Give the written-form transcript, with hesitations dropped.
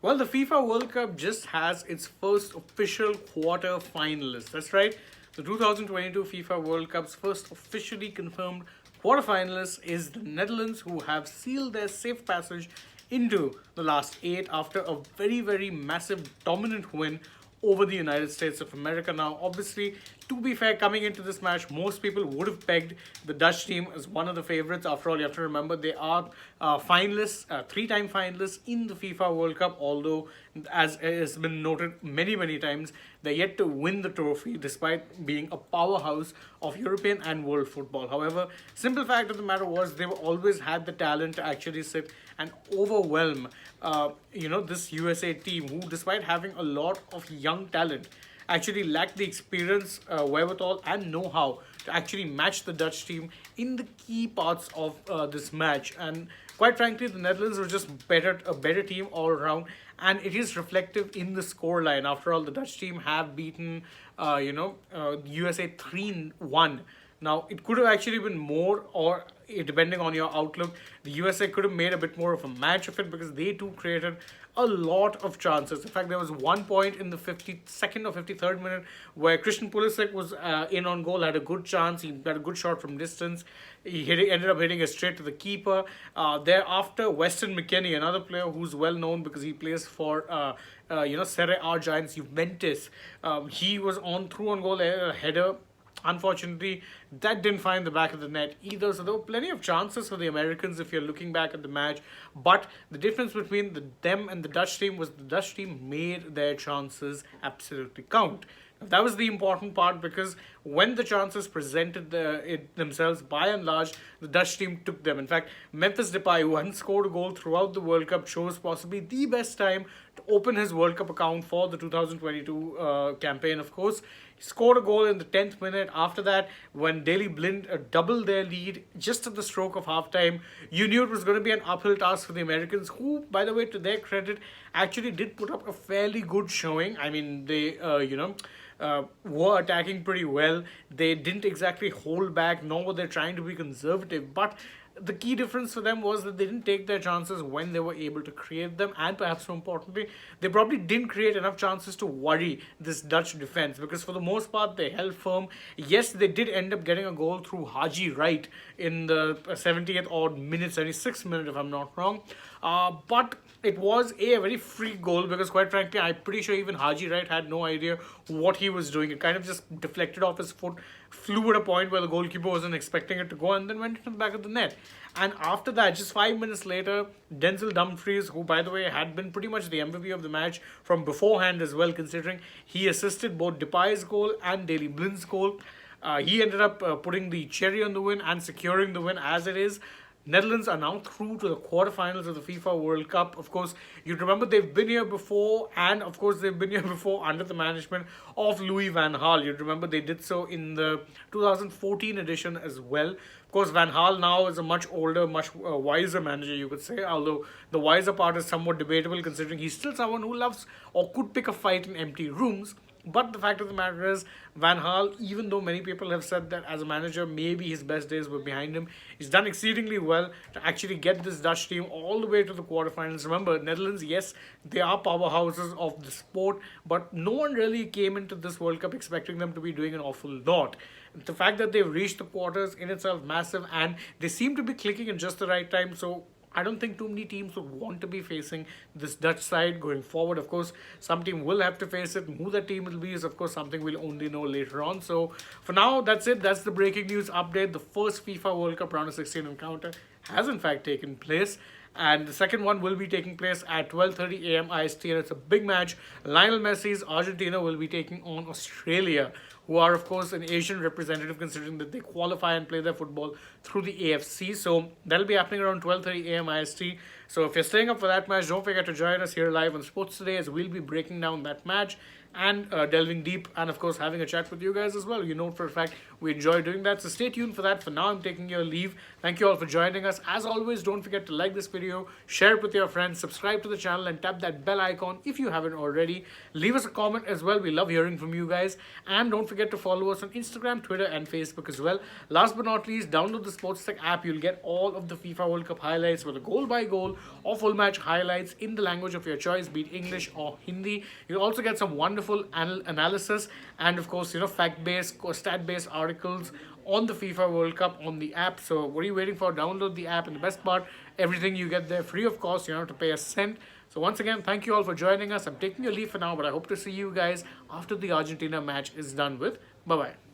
Well, the FIFA World Cup just has its first official quarter finalist. That's right. The 2022 FIFA World Cup's first officially confirmed quarterfinalist is the Netherlands, who have sealed their safe passage into the last eight after a very, very massive, dominant win over the United States of America. Now, obviously, to be fair, coming into this match, most people would have pegged the Dutch team as one of the favorites. After all, you have to remember they are finalists, three-time finalists in the FIFA World Cup, although, as has been noted many, many times, they're yet to win the trophy despite being a powerhouse of European and world football. However, simple fact of the matter was they were always had the talent to actually sit and overwhelm, this USA team, who, despite having a lot of young talent, actually lacked the experience, wherewithal, and know-how to actually match the Dutch team in the key parts of this match. And quite frankly, the Netherlands were just a better team all around, and it is reflective in the scoreline. After all, the Dutch team have beaten, USA 3-1. Now, it could have actually been more, or depending on your outlook, the USA could have made a bit more of a match of it because they too created a lot of chances. In fact, there was one point in the 52nd or 53rd minute where Christian Pulisic was in on goal, had a good chance. He got a good shot from distance. Ended up hitting it straight to the keeper. Thereafter, Weston McKennie, another player who's well known because he plays for Serie A giants Juventus. He was through on goal, a header. Unfortunately, that didn't find the back of the net either. So there were plenty of chances for the Americans if you're looking back at the match. But the difference between them and the Dutch team was the Dutch team made their chances absolutely count. That was the important part, because when the chances presented themselves, by and large, the Dutch team took them. In fact, Memphis Depay, who hadn't scored a goal throughout the World Cup, chose possibly the best time to open his World Cup account for the 2022 campaign, of course. He scored a goal in the 10th minute. After that, when Daley Blind doubled their lead just at the stroke of halftime, you knew it was going to be an uphill task for the Americans, who, by the way, to their credit, actually did put up a fairly good showing. I mean, they, were attacking pretty well. They didn't exactly hold back, nor were they trying to be conservative. But the key difference for them was that they didn't take their chances when they were able to create them, and perhaps more importantly, they probably didn't create enough chances to worry this Dutch defense, because for the most part they held firm. Yes, they did end up getting a goal through Haji Wright in the 70th odd minute, 76th minute if I'm not wrong, but it was a very free goal, because quite frankly, I'm pretty sure even Haji Wright had no idea what he was doing. It kind of just deflected off his foot, flew at a point where the goalkeeper wasn't expecting it to go, and then went into the back of the net. And after that, just 5 minutes later, Denzel Dumfries, who, by the way, had been pretty much the MVP of the match from beforehand as well, considering he assisted both Depay's goal and Daley Blind's goal. He ended up putting the cherry on the win and securing the win as it is. Netherlands are now through to the quarterfinals of the FIFA World Cup. Of course, you remember they've been here before, and of course they've been here before under the management of Louis van Gaal. You remember they did so in the 2014 edition as well. Of course, Van Gaal now is a much older, much wiser manager, you could say, although the wiser part is somewhat debatable, considering he's still someone who loves or could pick a fight in empty rooms. But the fact of the matter is, Van Gaal, even though many people have said that as a manager, maybe his best days were behind him, he's done exceedingly well to actually get this Dutch team all the way to the quarterfinals. Remember, Netherlands, yes, they are powerhouses of the sport, but no one really came into this World Cup expecting them to be doing an awful lot. The fact that they've reached the quarters in itself massive, and they seem to be clicking at just the right time. So I don't think too many teams would want to be facing this Dutch side going forward. Of course, some team will have to face it. Who that team will be is, of course, something we'll only know later on. So, for now, that's it. That's the breaking news update. The first FIFA World Cup round of 16 encounter has, in fact, taken place. And the second one will be taking place at 12:30 a.m. IST, and it's a big match. Lionel Messi's Argentina will be taking on Australia, who are, of course, an Asian representative, considering that they qualify and play their football through the AFC. So that'll be happening around 12:30 a.m. IST. So if you're staying up for that match, don't forget to join us here live on Sports Today, as we'll be breaking down that match. and delving deep, and of course having a chat with you guys as well. You know for a fact we enjoy doing that. So stay tuned for that. For now, I'm taking your leave. Thank you all for joining us. As always, don't forget to like this video, share it with your friends, subscribe to the channel, and tap that bell icon if you haven't already. Leave us a comment as well. We love hearing from you guys. And don't forget to follow us on Instagram, Twitter, and Facebook as well. Last but not least, download the SportsTech app. You'll get all of the FIFA World Cup highlights, whether goal by goal or full match highlights in the language of your choice, be it English or Hindi. You'll also get some wonderful analysis and, of course, fact-based, stat-based articles on the FIFA World Cup on the app. So what are you waiting for? Download the app. And the best part, everything you get there free of cost. You don't have to pay a cent. So once again, thank you all for joining us. I'm taking your leave for now, but I hope to see you guys after the Argentina match is done with. Bye-bye.